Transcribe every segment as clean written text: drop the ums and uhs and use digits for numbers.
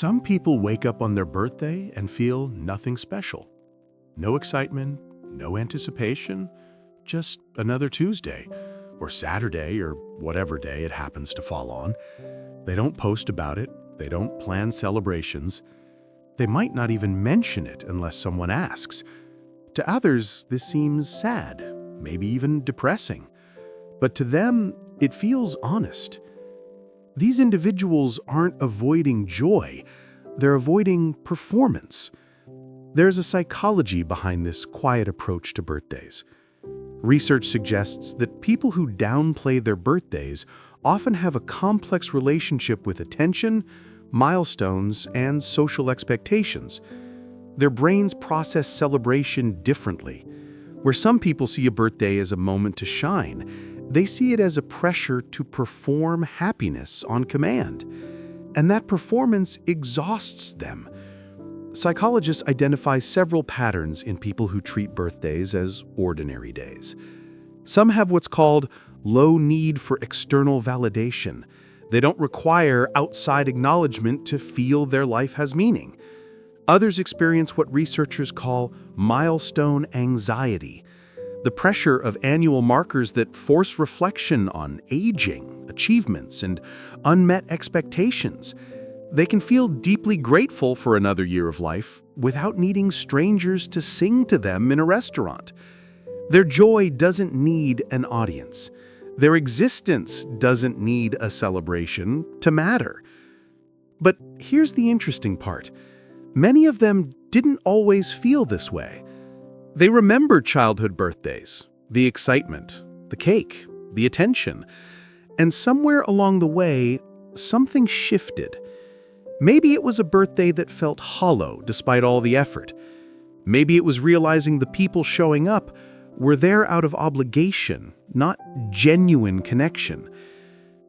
Some people wake up on their birthday and feel nothing special. No excitement, no anticipation, just another Tuesday, or Saturday, or whatever day it happens to fall on. They don't post about it, they don't plan celebrations. They might not even mention it unless someone asks. To others, this seems sad, maybe even depressing. But to them, it feels honest. These individuals aren't avoiding joy, they're avoiding performance. There's a psychology behind this quiet approach to birthdays. Research suggests that people who downplay their birthdays often have a complex relationship with attention, milestones, and social expectations. Their brains process celebration differently. Where some people see a birthday as a moment to shine, they see it as a pressure to perform happiness on command. And that performance exhausts them. Psychologists identify several patterns in people who treat birthdays as ordinary days. Some have what's called low need for external validation. They don't require outside acknowledgement to feel their life has meaning. Others experience what researchers call milestone anxiety, the pressure of annual markers that force reflection on aging, achievements, and unmet expectations. They can feel deeply grateful for another year of life without needing strangers to sing to them in a restaurant. Their joy doesn't need an audience. Their existence doesn't need a celebration to matter. But here's the interesting part. Many of them didn't always feel this way. They remember childhood birthdays, the excitement, the cake, the attention. And somewhere along the way, something shifted. Maybe it was a birthday that felt hollow despite all the effort. Maybe it was realizing the people showing up were there out of obligation, not genuine connection.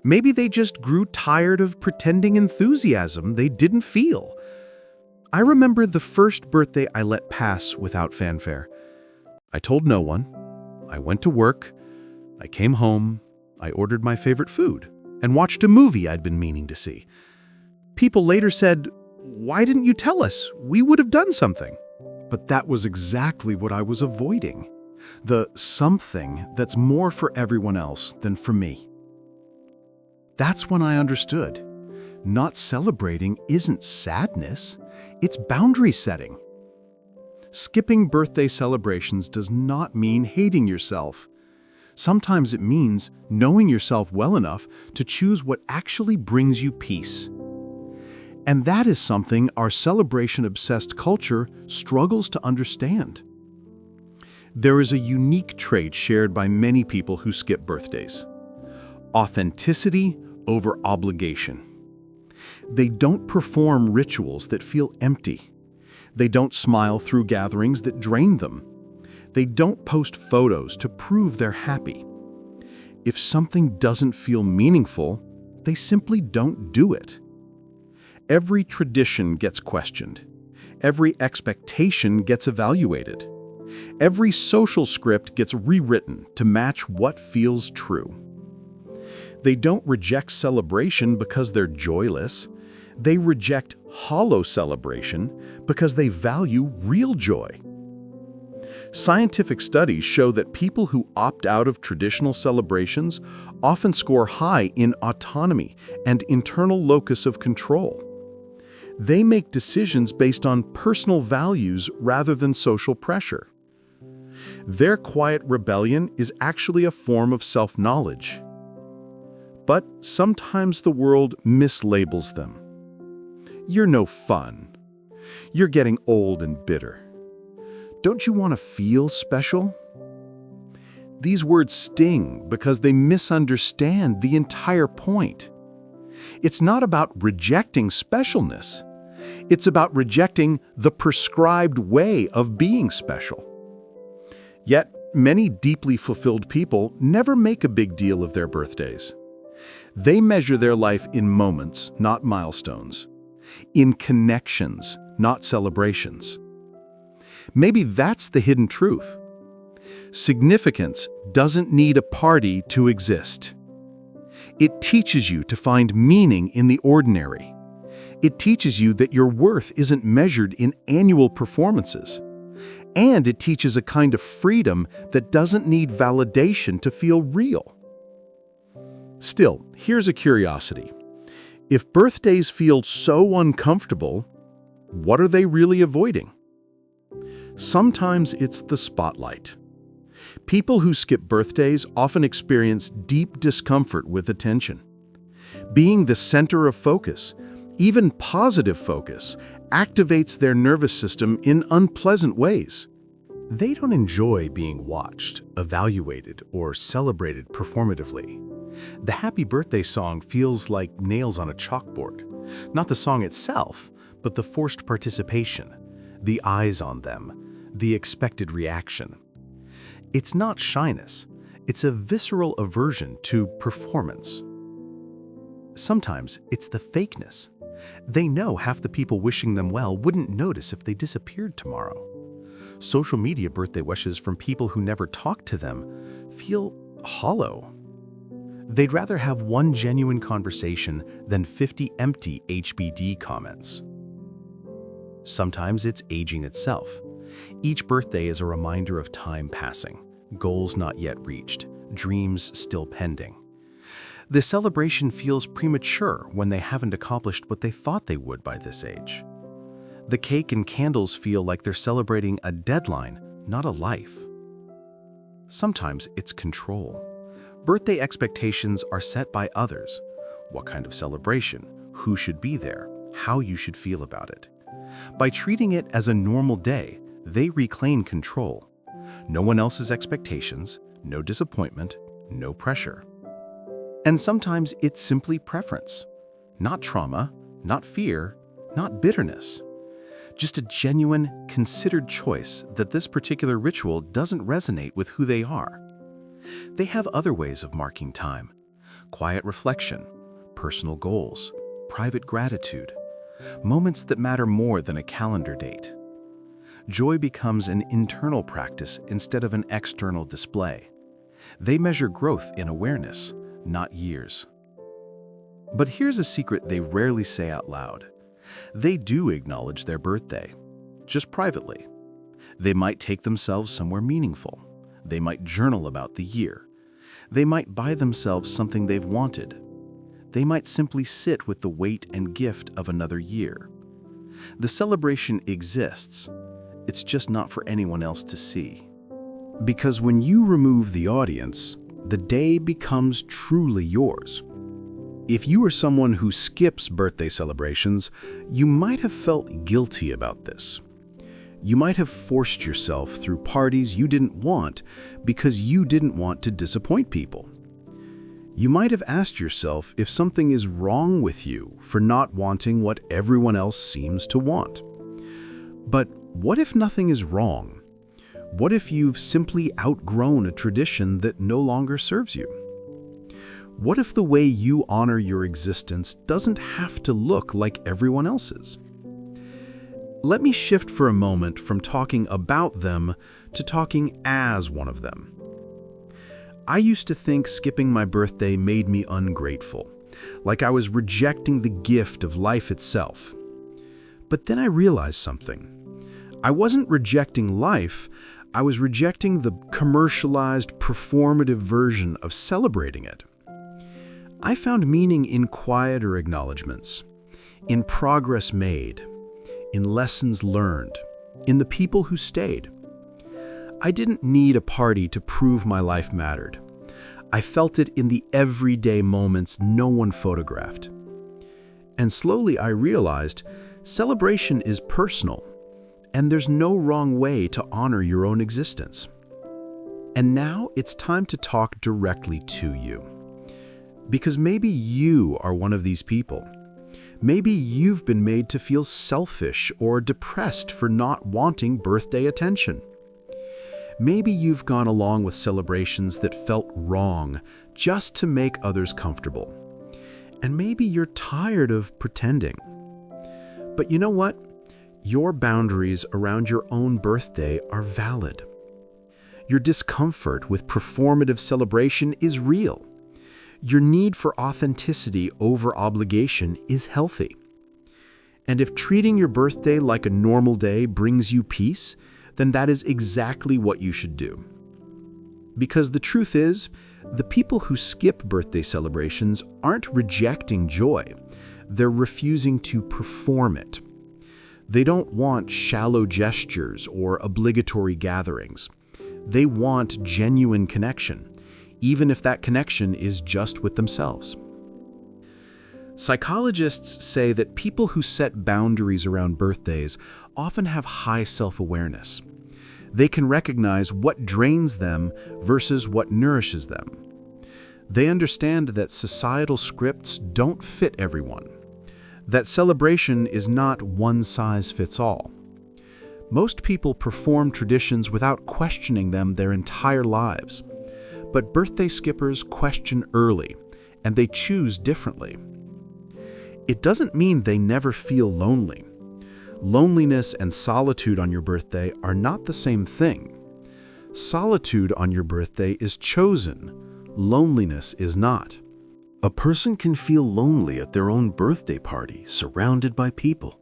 Maybe they just grew tired of pretending enthusiasm they didn't feel. I remember the first birthday I let pass without fanfare. I told no one. I went to work. I came home. I ordered my favorite food and watched a movie I'd been meaning to see. People later said, "Why didn't you tell us? We would have done something." But that was exactly what I was avoiding. The something that's more for everyone else than for me. That's when I understood. Not celebrating isn't sadness, it's boundary setting. Skipping birthday celebrations does not mean hating yourself. Sometimes it means knowing yourself well enough to choose what actually brings you peace. And that is something our celebration-obsessed culture struggles to understand. There is a unique trait shared by many people who skip birthdays: authenticity over obligation. They don't perform rituals that feel empty. They don't smile through gatherings that drain them. They don't post photos to prove they're happy. If something doesn't feel meaningful, they simply don't do it. Every tradition gets questioned. Every expectation gets evaluated. Every social script gets rewritten to match what feels true. They don't reject celebration because they're joyless. They reject hollow celebration because they value real joy. Scientific studies show that people who opt out of traditional celebrations often score high in autonomy and internal locus of control. They make decisions based on personal values rather than social pressure. Their quiet rebellion is actually a form of self-knowledge. But sometimes the world mislabels them. You're no fun. You're getting old and bitter. Don't you want to feel special? These words sting because they misunderstand the entire point. It's not about rejecting specialness. It's about rejecting the prescribed way of being special. Yet, many deeply fulfilled people never make a big deal of their birthdays. They measure their life in moments, not milestones. In connections, not celebrations. Maybe that's the hidden truth. Significance doesn't need a party to exist. It teaches you to find meaning in the ordinary. It teaches you that your worth isn't measured in annual performances. And it teaches a kind of freedom that doesn't need validation to feel real. Still, here's a curiosity. If birthdays feel so uncomfortable, what are they really avoiding? Sometimes it's the spotlight. People who skip birthdays often experience deep discomfort with attention. Being the center of focus, even positive focus, activates their nervous system in unpleasant ways. They don't enjoy being watched, evaluated, or celebrated performatively. The happy birthday song feels like nails on a chalkboard. Not the song itself, but the forced participation, the eyes on them, the expected reaction. It's not shyness, it's a visceral aversion to performance. Sometimes it's the fakeness. They know half the people wishing them well wouldn't notice if they disappeared tomorrow. Social media birthday wishes from people who never talk to them feel hollow. They'd rather have one genuine conversation than 50 empty HBD comments. Sometimes it's aging itself. Each birthday is a reminder of time passing, goals not yet reached, dreams still pending. The celebration feels premature when they haven't accomplished what they thought they would by this age. The cake and candles feel like they're celebrating a deadline, not a life. Sometimes it's control. Birthday expectations are set by others. What kind of celebration, who should be there, how you should feel about it. By treating it as a normal day, they reclaim control. No one else's expectations, no disappointment, no pressure. And sometimes it's simply preference. Not trauma, not fear, not bitterness. Just a genuine, considered choice that this particular ritual doesn't resonate with who they are. They have other ways of marking time: quiet reflection, personal goals, private gratitude, moments that matter more than a calendar date. Joy becomes an internal practice instead of an external display. They measure growth in awareness, not years. But here's a secret they rarely say out loud. They do acknowledge their birthday, just privately. They might take themselves somewhere meaningful. They might journal about the year. They might buy themselves something they've wanted. They might simply sit with the weight and gift of another year. The celebration exists. It's just not for anyone else to see. Because when you remove the audience, the day becomes truly yours. If you are someone who skips birthday celebrations, you might have felt guilty about this. You might have forced yourself through parties you didn't want because you didn't want to disappoint people. You might have asked yourself if something is wrong with you for not wanting what everyone else seems to want. But what if nothing is wrong? What if you've simply outgrown a tradition that no longer serves you? What if the way you honor your existence doesn't have to look like everyone else's? Let me shift for a moment from talking about them to talking as one of them. I used to think skipping my birthday made me ungrateful, like I was rejecting the gift of life itself. But then I realized something. I wasn't rejecting life, I was rejecting the commercialized, performative version of celebrating it. I found meaning in quieter acknowledgments, in progress made, in lessons learned, in the people who stayed. I didn't need a party to prove my life mattered. I felt it in the everyday moments no one photographed. And slowly I realized celebration is personal, and there's no wrong way to honor your own existence. And now it's time to talk directly to you. Because maybe you are one of these people. Maybe you've been made to feel selfish or depressed for not wanting birthday attention. Maybe you've gone along with celebrations that felt wrong just to make others comfortable. And maybe you're tired of pretending. But you know what? Your boundaries around your own birthday are valid. Your discomfort with performative celebration is real. Your need for authenticity over obligation is healthy. And if treating your birthday like a normal day brings you peace, then that is exactly what you should do. Because the truth is, the people who skip birthday celebrations aren't rejecting joy. They're refusing to perform it. They don't want shallow gestures or obligatory gatherings. They want genuine connection, even if that connection is just with themselves. Psychologists say that people who set boundaries around birthdays often have high self-awareness. They can recognize what drains them versus what nourishes them. They understand that societal scripts don't fit everyone, that celebration is not one size fits all. Most people perform traditions without questioning them their entire lives, but birthday skippers question early, and they choose differently. It doesn't mean they never feel lonely. Loneliness and solitude on your birthday are not the same thing. Solitude on your birthday is chosen. Loneliness is not. A person can feel lonely at their own birthday party, surrounded by people.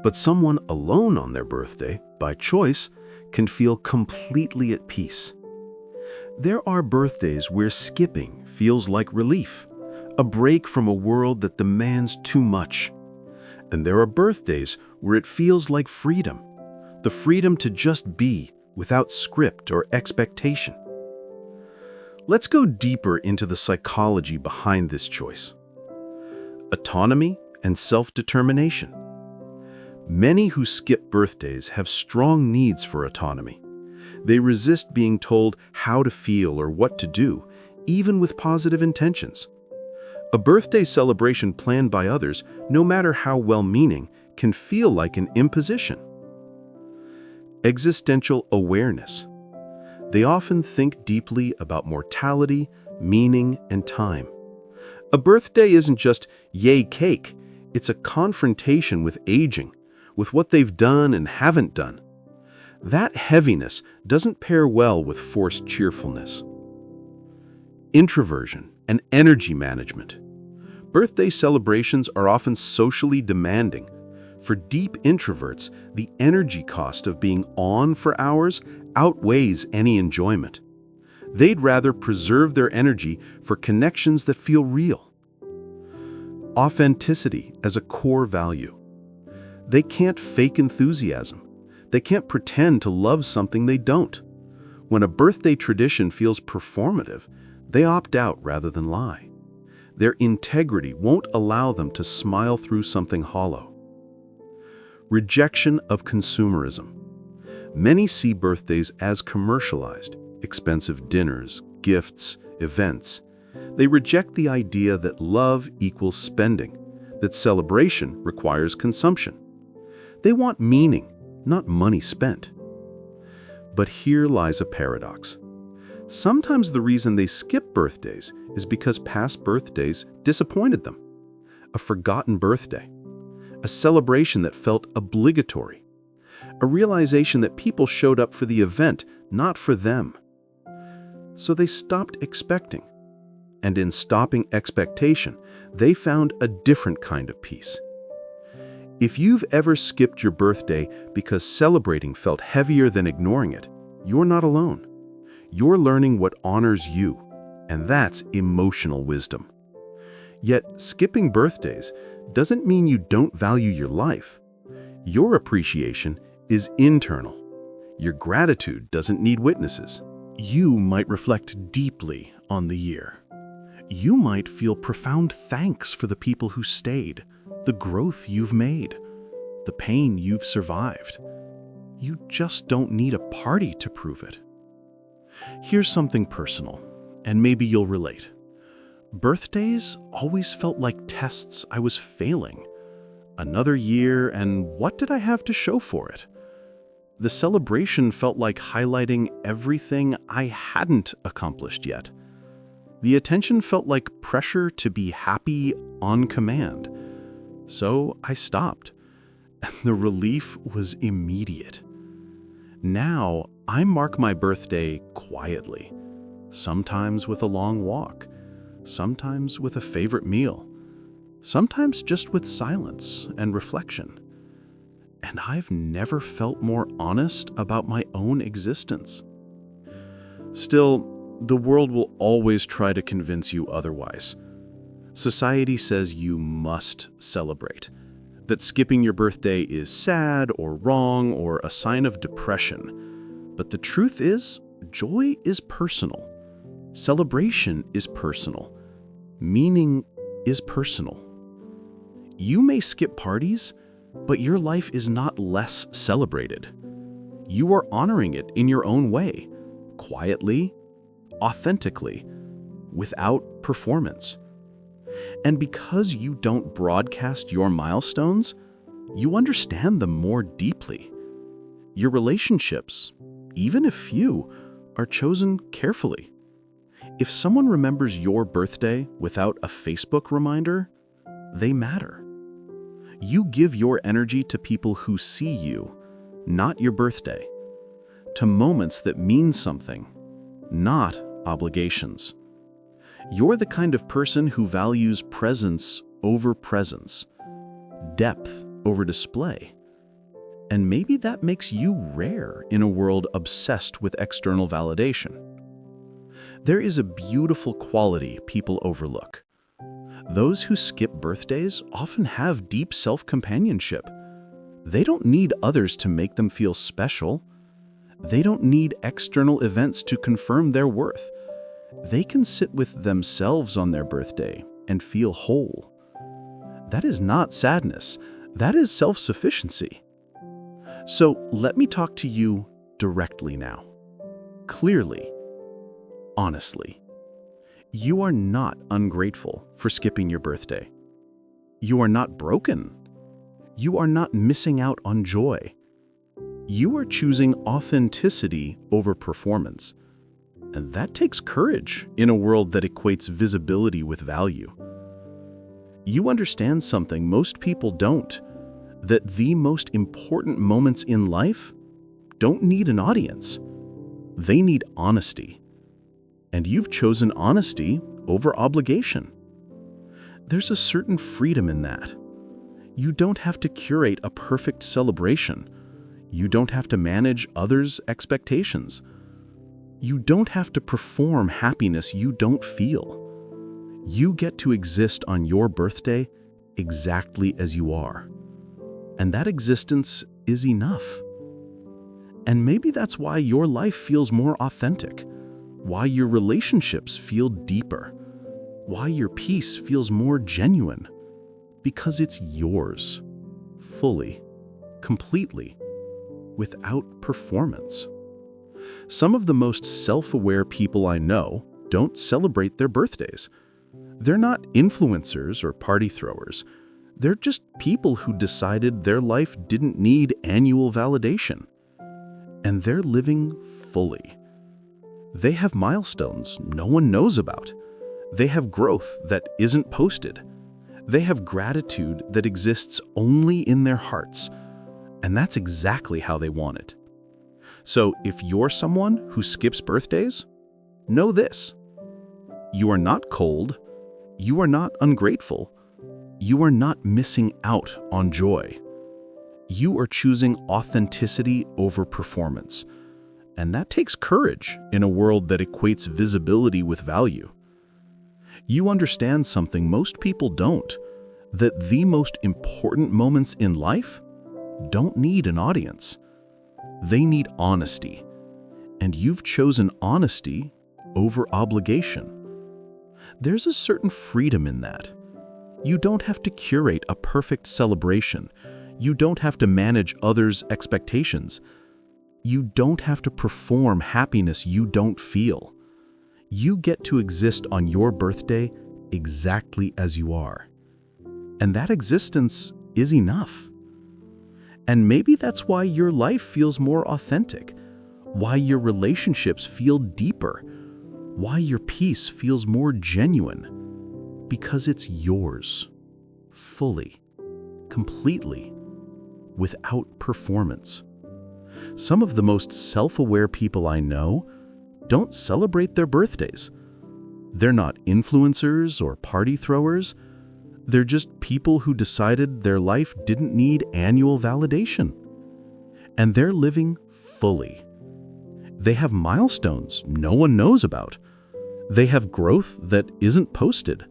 But someone alone on their birthday, by choice, can feel completely at peace. There are birthdays where skipping feels like relief, a break from a world that demands too much. And there are birthdays where it feels like freedom, the freedom to just be without script or expectation. Let's go deeper into the psychology behind this choice. Autonomy and self-determination. Many who skip birthdays have strong needs for autonomy. They resist being told how to feel or what to do, even with positive intentions. A birthday celebration planned by others, no matter how well-meaning, can feel like an imposition. Existential awareness. They often think deeply about mortality, meaning, and time. A birthday isn't just yay cake, it's a confrontation with aging, with what they've done and haven't done. That heaviness doesn't pair well with forced cheerfulness. Introversion and energy management. Birthday celebrations are often socially demanding. For deep introverts, the energy cost of being on for hours outweighs any enjoyment. They'd rather preserve their energy for connections that feel real. Authenticity as a core value. They can't fake enthusiasm. They can't pretend to love something they don't. When a birthday tradition feels performative, they opt out rather than lie. Their integrity won't allow them to smile through something hollow. Rejection of consumerism. Many see birthdays as commercialized, expensive dinners, gifts, events. They reject the idea that love equals spending, that celebration requires consumption. They want meaning, not money spent. But here lies a paradox. Sometimes the reason they skip birthdays is because past birthdays disappointed them. A forgotten birthday, a celebration that felt obligatory, a realization that people showed up for the event, not for them. So they stopped expecting. And in stopping expectation, they found a different kind of peace. If you've ever skipped your birthday because celebrating felt heavier than ignoring it, you're not alone. You're learning what honors you, and that's emotional wisdom. Yet, skipping birthdays doesn't mean you don't value your life. Your appreciation is internal. Your gratitude doesn't need witnesses. You might reflect deeply on the year. You might feel profound thanks for the people who stayed, the growth you've made, the pain you've survived. You just don't need a party to prove it. Here's something personal, and maybe you'll relate. Birthdays always felt like tests I was failing. Another year, and what did I have to show for it? The celebration felt like highlighting everything I hadn't accomplished yet. The attention felt like pressure to be happy on command. So I stopped, and the relief was immediate. Now, I mark my birthday quietly, sometimes with a long walk, sometimes with a favorite meal, sometimes just with silence and reflection. And I've never felt more honest about my own existence. Still, the world will always try to convince you otherwise. Society says you must celebrate, that skipping your birthday is sad or wrong or a sign of depression. But the truth is, joy is personal. Celebration is personal. Meaning is personal. You may skip parties, but your life is not less celebrated. You are honoring it in your own way, quietly, authentically, without performance. And because you don't broadcast your milestones, you understand them more deeply. Your relationships, even if few, are chosen carefully. If someone remembers your birthday without a Facebook reminder, they matter. You give your energy to people who see you, not your birthday, to moments that mean something, not obligations. You're the kind of person who values presence over presence, depth over display. And maybe that makes you rare in a world obsessed with external validation. There is a beautiful quality people overlook. Those who skip birthdays often have deep self-companionship. They don't need others to make them feel special. They don't need external events to confirm their worth. They can sit with themselves on their birthday and feel whole. That is not sadness. That is self-sufficiency. So let me talk to you directly now. Clearly, honestly. You are not ungrateful for skipping your birthday. You are not broken. You are not missing out on joy. You are choosing authenticity over performance. And that takes courage in a world that equates visibility with value. You understand something most people don't, that the most important moments in life don't need an audience. They need honesty. And you've chosen honesty over obligation. There's a certain freedom in that. You don't have to curate a perfect celebration. You don't have to manage others' expectations. You don't have to perform happiness you don't feel. You get to exist on your birthday exactly as you are. And that existence is enough. And maybe that's why your life feels more authentic, why your relationships feel deeper, why your peace feels more genuine, because it's yours, fully, completely, without performance. Some of the most self-aware people I know don't celebrate their birthdays. They're not influencers or party throwers. They're just people who decided their life didn't need annual validation. And they're living fully. They have milestones no one knows about. They have growth that isn't posted. They have gratitude that exists only in their hearts. And that's exactly how they want it. So if you're someone who skips birthdays, know this. You are not cold. You are not ungrateful. You are not missing out on joy. You are choosing authenticity over performance. And that takes courage in a world that equates visibility with value. You understand something most people don't, that the most important moments in life don't need an audience. They need honesty. And you've chosen honesty over obligation. There's a certain freedom in that. You don't have to curate a perfect celebration. You don't have to manage others' expectations. You don't have to perform happiness you don't feel. You get to exist on your birthday exactly as you are. And that existence is enough. And maybe that's why your life feels more authentic, why your relationships feel deeper, why your peace feels more genuine, because it's yours, fully, completely, without performance. Some of the most self-aware people I know don't celebrate their birthdays. They're not influencers or party throwers. They're just people who decided their life didn't need annual validation. And they're living fully. They have milestones no one knows about. They have growth that isn't posted.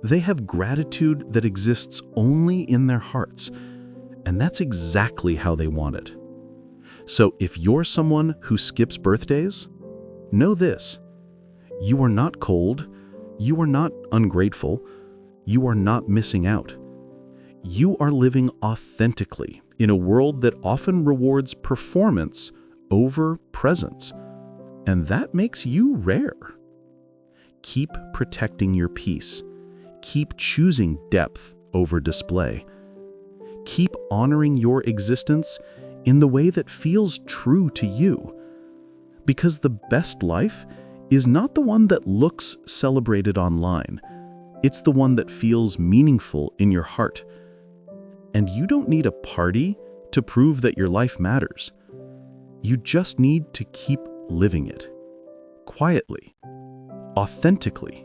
They have gratitude that exists only in their hearts. And that's exactly how they want it. So if you're someone who skips birthdays, know this: you are not cold, you are not ungrateful, you are not missing out. You are living authentically in a world that often rewards performance over presence, and that makes you rare. Keep protecting your peace. Keep choosing depth over display. Keep honoring your existence in the way that feels true to you. Because the best life is not the one that looks celebrated online. It's the one that feels meaningful in your heart. And you don't need a party to prove that your life matters. You just need to keep living it. Quietly, authentically,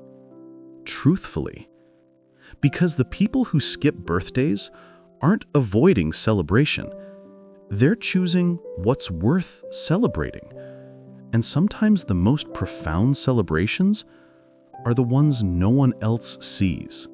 truthfully. Because the people who skip birthdays aren't avoiding celebration. They're choosing what's worth celebrating. And sometimes the most profound celebrations are the ones no one else sees.